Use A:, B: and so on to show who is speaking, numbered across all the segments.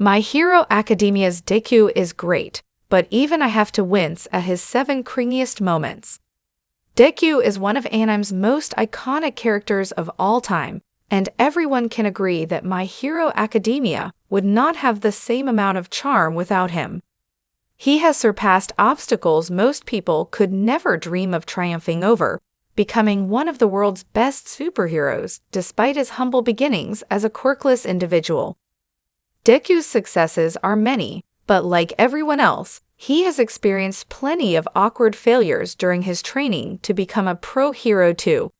A: My Hero Academia's Deku is great, but even I have to wince at his 7 cringiest moments. Deku is one of anime's most iconic characters of all time, and everyone can agree that My Hero Academia would not have the same amount of charm without him. He has surpassed obstacles most people could never dream of triumphing over, becoming one of the world's best superheroes despite his humble beginnings as a quirkless individual. Deku's successes are many, but like everyone else, he has experienced plenty of awkward failures during his training to become a pro hero too.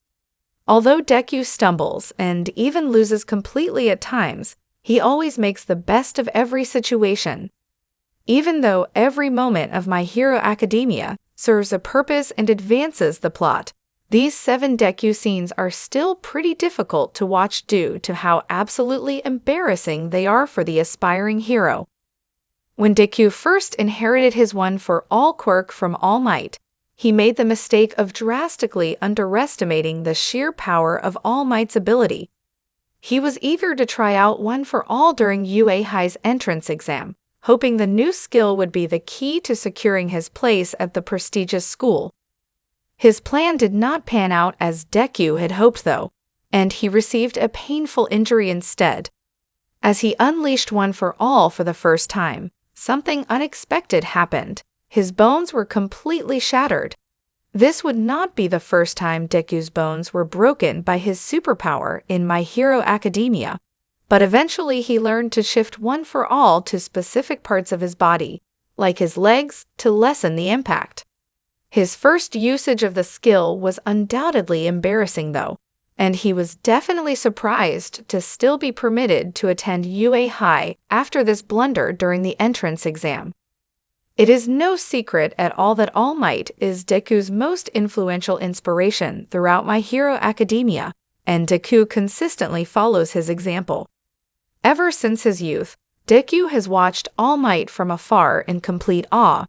A: Although Deku stumbles and even loses completely at times, he always makes the best of every situation. Even though every moment of My Hero Academia serves a purpose and advances the plot, these 7 Deku scenes are still pretty difficult to watch due to how absolutely embarrassing they are for the aspiring hero. When Deku first inherited his one-for-all quirk from All Might, he made the mistake of drastically underestimating the sheer power of All Might's ability. He was eager to try out one-for-all during UA-High's entrance exam, hoping the new skill would be the key to securing his place at the prestigious school. His plan did not pan out as Deku had hoped though, and he received a painful injury instead. As he unleashed one-for-all for the first time, something unexpected happened. His bones were completely shattered. This would not be the first time Deku's bones were broken by his superpower in My Hero Academia, but eventually he learned to shift one-for-all to specific parts of his body, like his legs, to lessen the impact. His first usage of the skill was undoubtedly embarrassing though, and he was definitely surprised to still be permitted to attend UA High after this blunder during the entrance exam. It is no secret at all that All Might is Deku's most influential inspiration throughout My Hero Academia, and Deku consistently follows his example. Ever since his youth, Deku has watched All Might from afar in complete awe,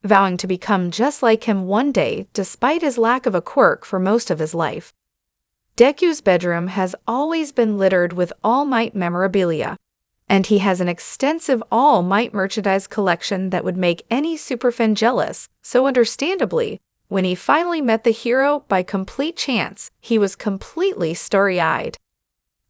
A: vowing to become just like him one day despite his lack of a quirk for most of his life. Deku's bedroom has always been littered with All Might memorabilia, and he has an extensive All Might merchandise collection that would make any superfan jealous, so understandably, when he finally met the hero by complete chance, he was completely starry-eyed.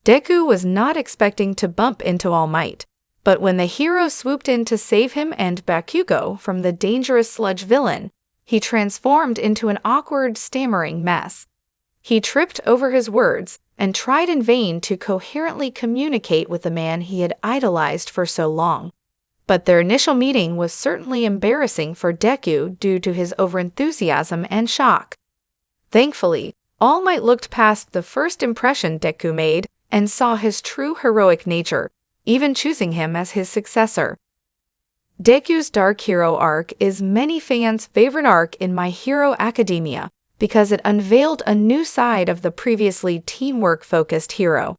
A: Deku was not expecting to bump into All Might, but when the hero swooped in to save him and Bakugo from the dangerous sludge villain, he transformed into an awkward, stammering mess. He tripped over his words and tried in vain to coherently communicate with the man he had idolized for so long. But their initial meeting was certainly embarrassing for Deku due to his overenthusiasm and shock. Thankfully, All Might looked past the first impression Deku made and saw his true heroic nature, even choosing him as his successor. Deku's Dark Hero arc is many fans' favorite arc in My Hero Academia because it unveiled a new side of the previously teamwork-focused hero.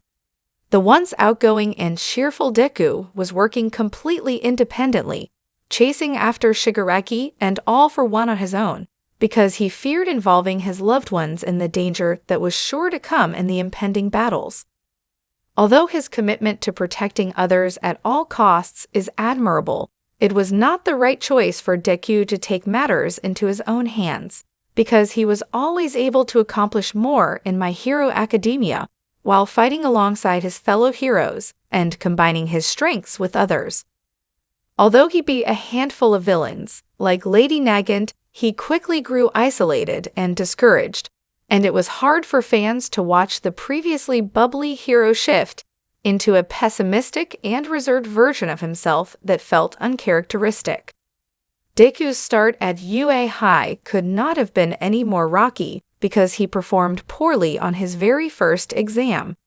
A: The once outgoing and cheerful Deku was working completely independently, chasing after Shigaraki and all for one on his own, because he feared involving his loved ones in the danger that was sure to come in the impending battles. Although his commitment to protecting others at all costs is admirable, it was not the right choice for Deku to take matters into his own hands, because he was always able to accomplish more in My Hero Academia while fighting alongside his fellow heroes and combining his strengths with others. Although he beat a handful of villains, like Lady Nagant, he quickly grew isolated and discouraged, and it was hard for fans to watch the previously bubbly hero shift into a pessimistic and reserved version of himself that felt uncharacteristic. Deku's start at UA High could not have been any more rocky because he performed poorly on his very first exam.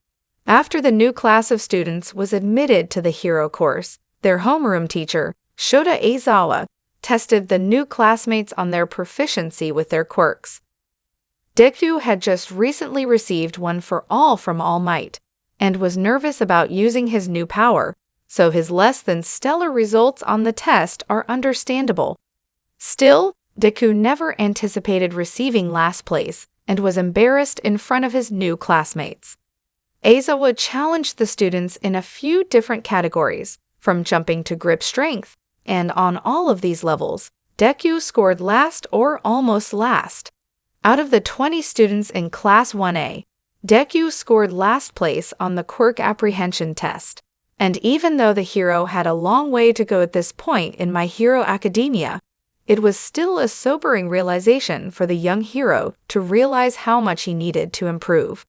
A: After the new class of students was admitted to the hero course, their homeroom teacher, Shota Aizawa, tested the new classmates on their proficiency with their quirks. Deku had just recently received one-for-all from All Might, and was nervous about using his new power, so his less than stellar results on the test are understandable. Still, Deku never anticipated receiving last place and was embarrassed in front of his new classmates. Aizawa challenged the students in a few different categories, from jumping to grip strength, and on all of these levels, Deku scored last or almost last. Out of the 20 students in Class 1A, Deku scored last place on the quirk apprehension test. And even though the hero had a long way to go at this point in My Hero Academia, it was still a sobering realization for the young hero to realize how much he needed to improve.